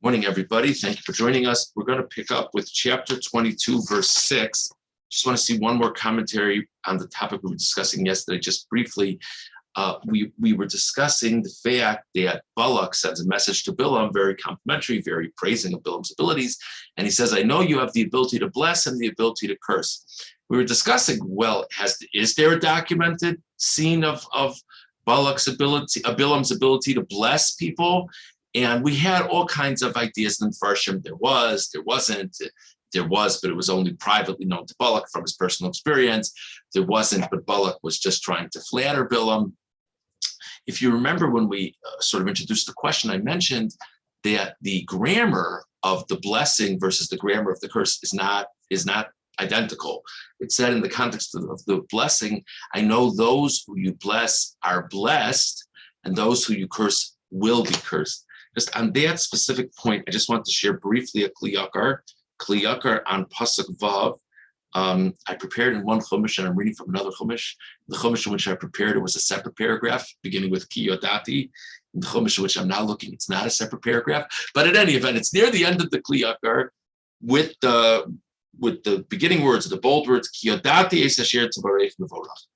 Morning, everybody. Thank you for joining us. We're going to pick up with chapter 22, verse 6. Just want to see one more commentary on the topic we were discussing yesterday, just briefly. We were discussing the fact that Balak sends a message to Bilam, very complimentary, very praising of Bilam's abilities. And he says, I know you have the ability to bless and the ability to curse. We were discussing, well, is there a documented scene of Balak's ability, Bilam's ability to bless people? And we had all kinds of ideas in Farshim. There was, but it was only privately known to Balak from his personal experience. There wasn't, but Balak was just trying to flatter Bilam. If you remember when we sort of introduced the question, I mentioned that the grammar of the blessing versus the grammar of the curse is not identical. It said in the context of the blessing, I know those who you bless are blessed, and those who you curse will be cursed. Just on that specific point, I just want to share briefly a Kli Yakar on Pasuk Vav. I prepared in one Chumash, and I'm reading from another Chumash. The Chumash in which I prepared, it was a separate paragraph, beginning with Ki Yodati. In the Chumash in which I'm now looking, it's not a separate paragraph. But in any event, it's near the end of the Kli Yakar with the beginning words, the bold words, Ki Yodati es asher tvarech mevorach.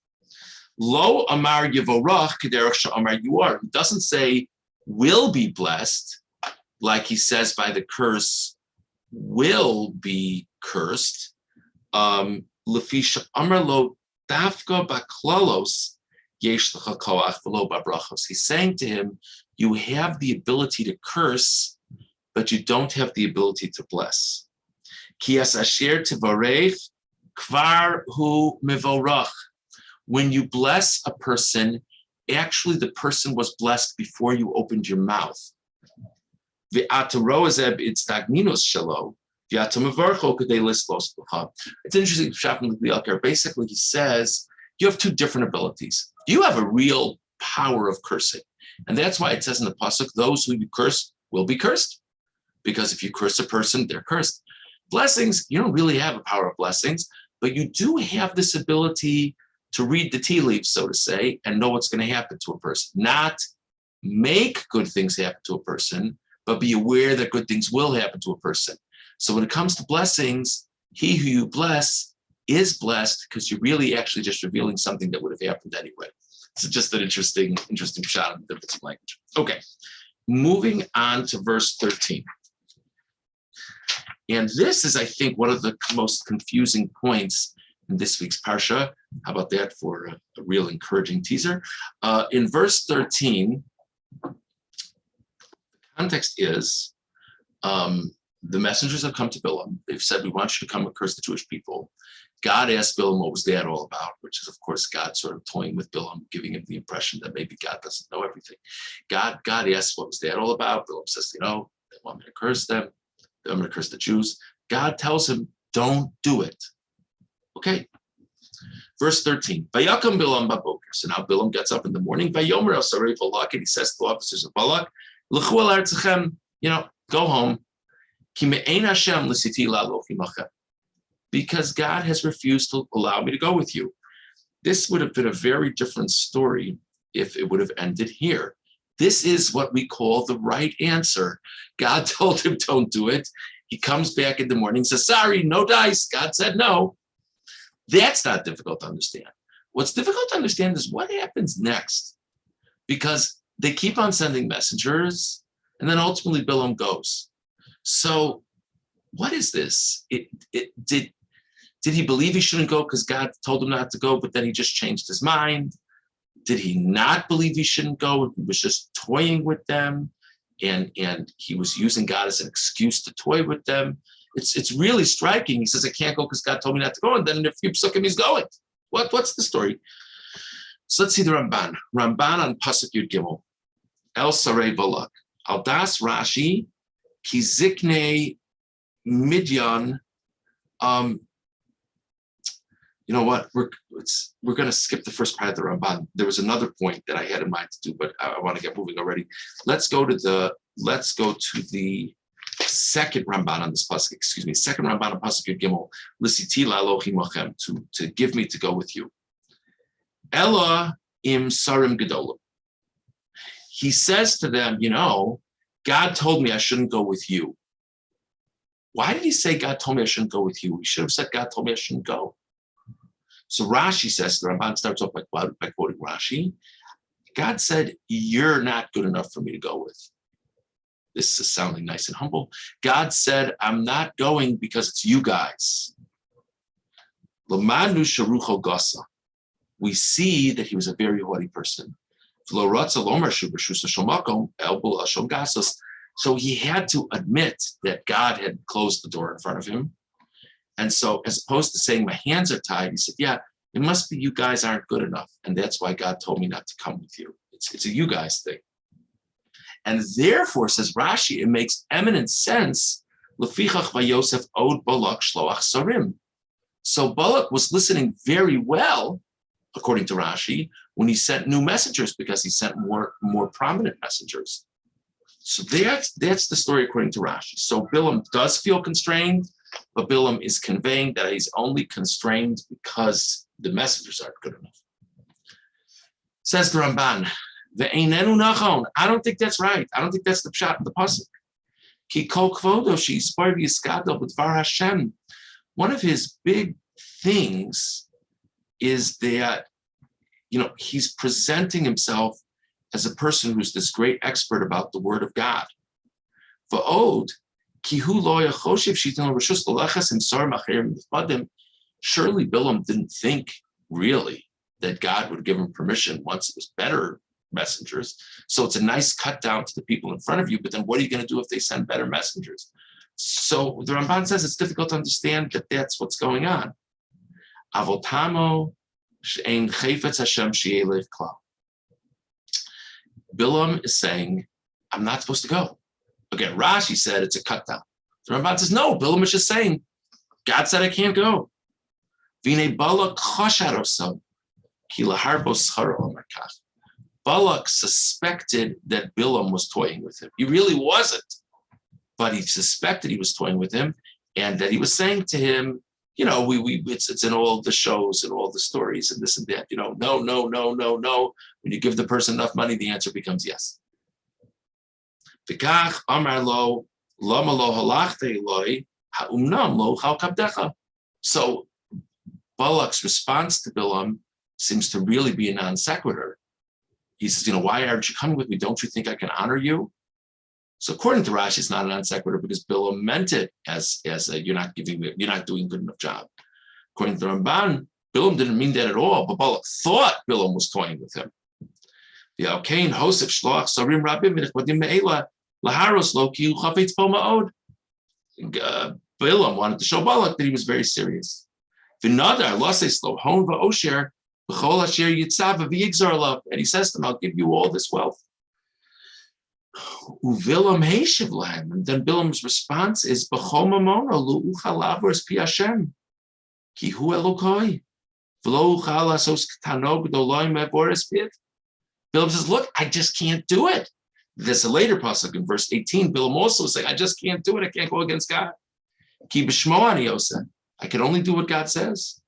Lo amar yevorach kederach she'amar yuar. It doesn't say will be blessed, like he says by the curse, will be cursed. Lefisha amar lo dafka baklalos yesh lecha koach v'lo babrachos. He's saying to him, you have the ability to curse, but you don't have the ability to bless. Ki as asher tivarech kvar hu mevorach. When you bless a person, actually the person was blessed before you opened your mouth. It's interesting. Basically, he says you have two different abilities. You have a real power of cursing. And that's why it says in the Pasuk, those who you curse will be cursed. Because if you curse a person, they're cursed. Blessings, you don't really have a power of blessings, but you do have this ability to read the tea leaves, so to say, and know what's going to happen to a person. Not make good things happen to a person, but be aware that good things will happen to a person. So when it comes to blessings, he who you bless is blessed because you're really actually just revealing something that would have happened anyway. It's just an interesting shot of the difference of language. Okay, moving on to verse 13. And this is, I think, one of the most confusing points in this week's Parsha. How about that for a real encouraging teaser? In verse 13, the context is the messengers have come to Bilam. They've said, we want you to come and curse the Jewish people. God asked Bilam, what was that all about? Which is, of course, God sort of toying with Bilam, giving him the impression that maybe God doesn't know everything. God asked, what was that all about? Bilam says, they want me to curse them. I'm going to curse the Jews. God tells him, don't do it. Okay. Verse 13. Vayakam Bilam baboker. So now Bilam gets up in the morning. Vayomer el sarei Balak, and he says to the officers of Balak, L'chu el artzachem, go home. Ki me'ein Hashem l'siti la'aloch imachem. Because God has refused to allow me to go with you. This would have been a very different story if it would have ended here. This is what we call the right answer. God told him, don't do it. He comes back in the morning, says, sorry, no dice. God said no. That's not difficult to understand. What's difficult to understand is what happens next. Because they keep on sending messengers, and then ultimately Bilam goes. So what is this? Did he believe he shouldn't go because God told him not to go, but then he just changed his mind? Did he not believe he shouldn't go? He was just toying with them, and he was using God as an excuse to toy with them. It's really striking. He says, I can't go because God told me not to go, and then in a few psukim he's going. What's the story? So let's see the Ramban. Ramban on Pasuk Yud Gimel. El Sarei Balak. Al Das Rashi, Ki Ziknei Midyan. You know what? We're going to skip the first part of the Ramban. There was another point that I had in mind to do, but I want to get moving already. Let's go to the second Ramban on this pasuk. Second Ramban on pasuk Yud Gimel. L'siti la'aloch imachem, to give me to go with you. Ella im sarim gedolim. He says to them, God told me I shouldn't go with you. Why did he say God told me I shouldn't go with you? He should have said God told me I shouldn't go. So Rashi says, the Ramban starts off by quoting Rashi. God said, you're not good enough for me to go with. This is sounding nice and humble. God said, I'm not going because it's you guys. Lamanu sharucho gasa. We see that he was a very haughty person. So he had to admit that God had closed the door in front of him. And so as opposed to saying my hands are tied, he said, yeah, it must be you guys aren't good enough. And that's why God told me not to come with you. It's a you guys thing. And therefore, says Rashi, it makes eminent sense. Lefichach vayosef od Balak shloach sarim. So Balak was listening very well, according to Rashi, when he sent new messengers, because he sent more prominent messengers. So that's the story according to Rashi. So Bilam does feel constrained, but Bilam is conveying that he's only constrained because the messengers aren't good enough. Says the Ramban, ve'einenu nachon. I don't think that's right. I don't think that's the pshat in the pasuk. Ki kol kvodo she'ispar v'yiskadol b'dvar Hashem. One of his big things is that, he's presenting himself as a person who's this great expert about the word of God. Va'od, kihu lo yachoshev shitin reshus l'lechas imsar macherim d'fadim. Surely Bilam didn't think really that God would give him permission once it was better messengers. So it's a nice cut down to the people in front of you, but then what are you going to do if they send better messengers? So the Ramban says it's difficult to understand that that's what's going on. Avotamo she'ein chayfetz Hashem she'elev klal. Bilam is saying, I'm not supposed to go. Again, Rashi said it's a cut down. The Ramban says, no, Bilam is just saying, God said I can't go. V'nei Balak chasharosam ki laharbo scharo amakach. Balak suspected that Bilam was toying with him. He really wasn't, but he suspected he was toying with him, and that he was saying to him, it's in all the shows and all the stories and this and that, no. When you give the person enough money, the answer becomes yes. V'kach amar lo lama lo halachte eloi ha'umnam lo chal kabdecha. So Balak's response to Bilam seems to really be a non sequitur. He says, why aren't you coming with me? Don't you think I can honor you? So according to Rashi, it's not a non sequitur because Bilam meant it as a, you're not doing a good enough job. According to the Ramban, Bilam didn't mean that at all, but Balak thought Bilam was toying with him. Bilam wanted to show Balak that he was very serious. And he says to him, I'll give you all this wealth. And then Bilam's response is, Bilam says, look, I just can't do it. There's a later pasuk in verse 18. Bilam also saying, I just can't do it. I can't go against God. I can only do what God says.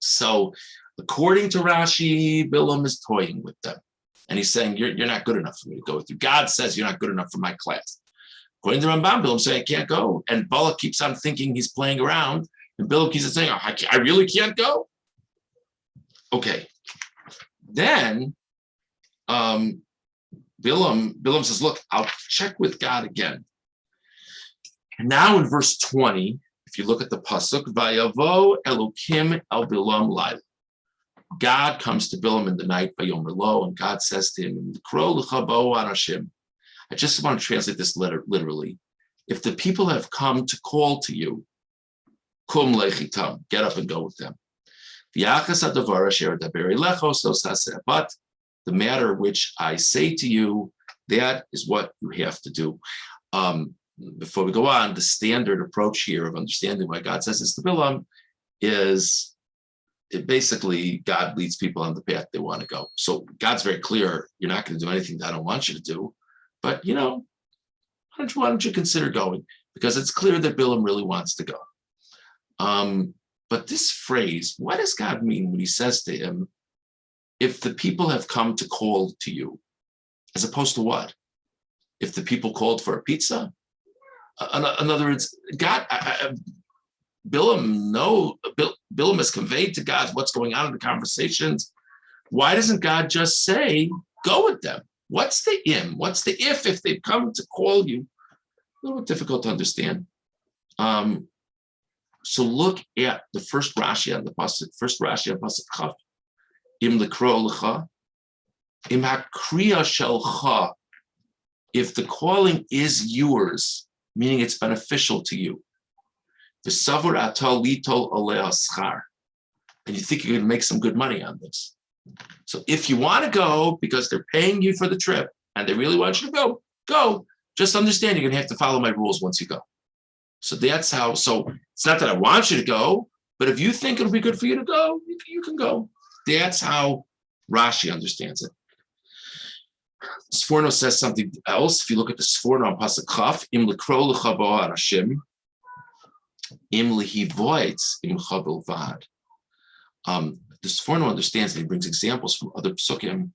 So, according to Rashi, Bilam is toying with them. And he's saying, you're not good enough for me to go with you. God says you're not good enough for my class. According to Rambam, Bilam saying, I can't go. And Balak keeps on thinking he's playing around. And Bilam keeps on saying, I really can't go. Okay. Then Bilam says, look, I'll check with God again. And now in verse 20, if you look at the pasuk, Vayavo Elokim el Bilam Laila. God comes to Bilam in the night, Vayomer Lo, and God says to him, Kro l'chabo anashim. I just want to translate this letter literally. If the people have come to call to you, kum lechitam, get up and go with them. But the matter which I say to you, that is what you have to do. Before we go on, the standard approach here of understanding why God says this to Bilam is basically God leads people on the path they want to go. So God's very clear, you're not going to do anything that I don't want you to do, but why don't you consider going? Because it's clear that Bilam really wants to go. But this phrase, what does God mean when he says to him, if the people have come to call to you, as opposed to what? If the people called for a pizza? In other words, God, Bilam has conveyed to God what's going on in the conversations. Why doesn't God just say, go with them? What's the What's the if they've come to call you? A little bit difficult to understand. So look at the first Rashi on the pasuk. First Rashi on pasuk Chaf. Im lekro lecha, im hakriya shelcha. If the calling is yours, meaning it's beneficial to you, the savur atol litol aleh schar, and you think you're going to make some good money on this. So if you want to go because they're paying you for the trip and they really want you to go, go. Just understand you're going to have to follow my rules once you go. So that's how. So it's not that I want you to go, but if you think it'll be good for you to go, you can go. That's how Rashi understands it. Sforno says something else. If you look at the Sforno on pasuk Chaf, im lekro lecha bo'ar Hashem, im lehivoitz im chabel vad. The Sforno understands, and he brings examples from other psukim,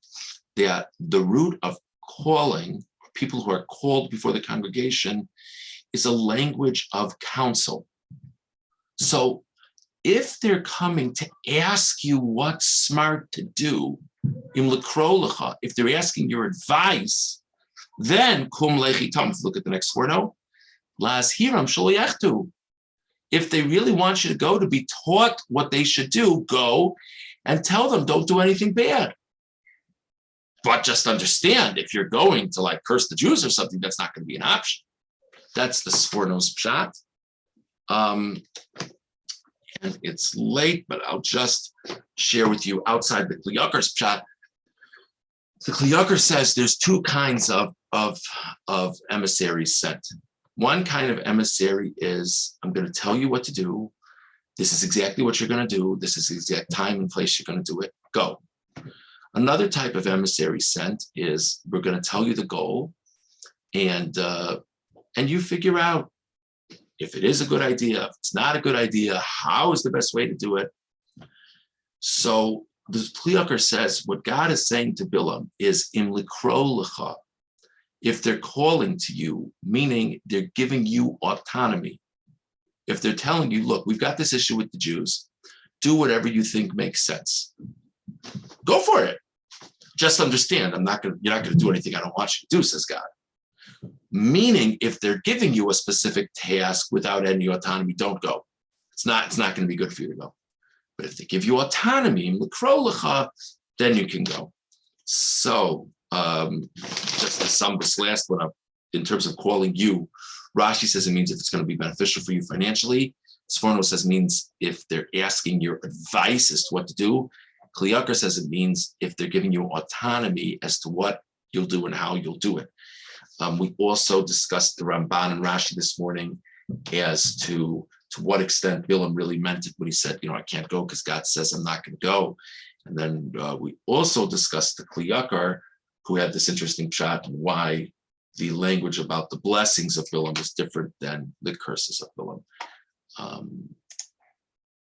that the root of calling, people who are called before the congregation, is a language of counsel. So if they're coming to ask you what's smart to do, im lekro lecha, if they're asking your advice, then kum lechitam. Look at the next word. Las hiram shaliachtu. If they really want you to go to be taught what they should do, go and tell them don't do anything bad. But just understand, if you're going to like curse the Jews or something, that's not going to be an option. That's the Sforno's pshat. And it's late, but I'll just share with you outside the Kli Yakar's pshat. The Kli Yakar says there's two kinds of emissaries sent. One kind of emissary is, I'm going to tell you what to do. This is exactly what you're going to do. This is the exact time and place you're going to do it. Go. Another type of emissary sent is, we're going to tell you the goal, and you figure out if it is a good idea, if it's not a good idea, how is the best way to do it. So the Kli Yakar says what God is saying to Bilam is im likro lecha. If they're calling to you, meaning they're giving you autonomy. If they're telling you, look, we've got this issue with the Jews, do whatever you think makes sense. Go for it. Just understand, you're not going to do anything I don't want you to do, says God. Meaning, if they're giving you a specific task without any autonomy, don't go. It's not going to be good for you to go. But if they give you autonomy, then you can go. So, just to sum this last one up, in terms of calling you, Rashi says it means if it's going to be beneficial for you financially. Sforno says it means if they're asking your advice as to what to do. Kli Yakar says it means if they're giving you autonomy as to what you'll do and how you'll do it. We also discussed the Ramban and Rashi this morning as to what extent Bilam really meant it when he said, I can't go because God says I'm not going to go. And then we also discussed the Kli Yakar, who had this interesting pshat and why the language about the blessings of Bilam is different than the curses of Bilam.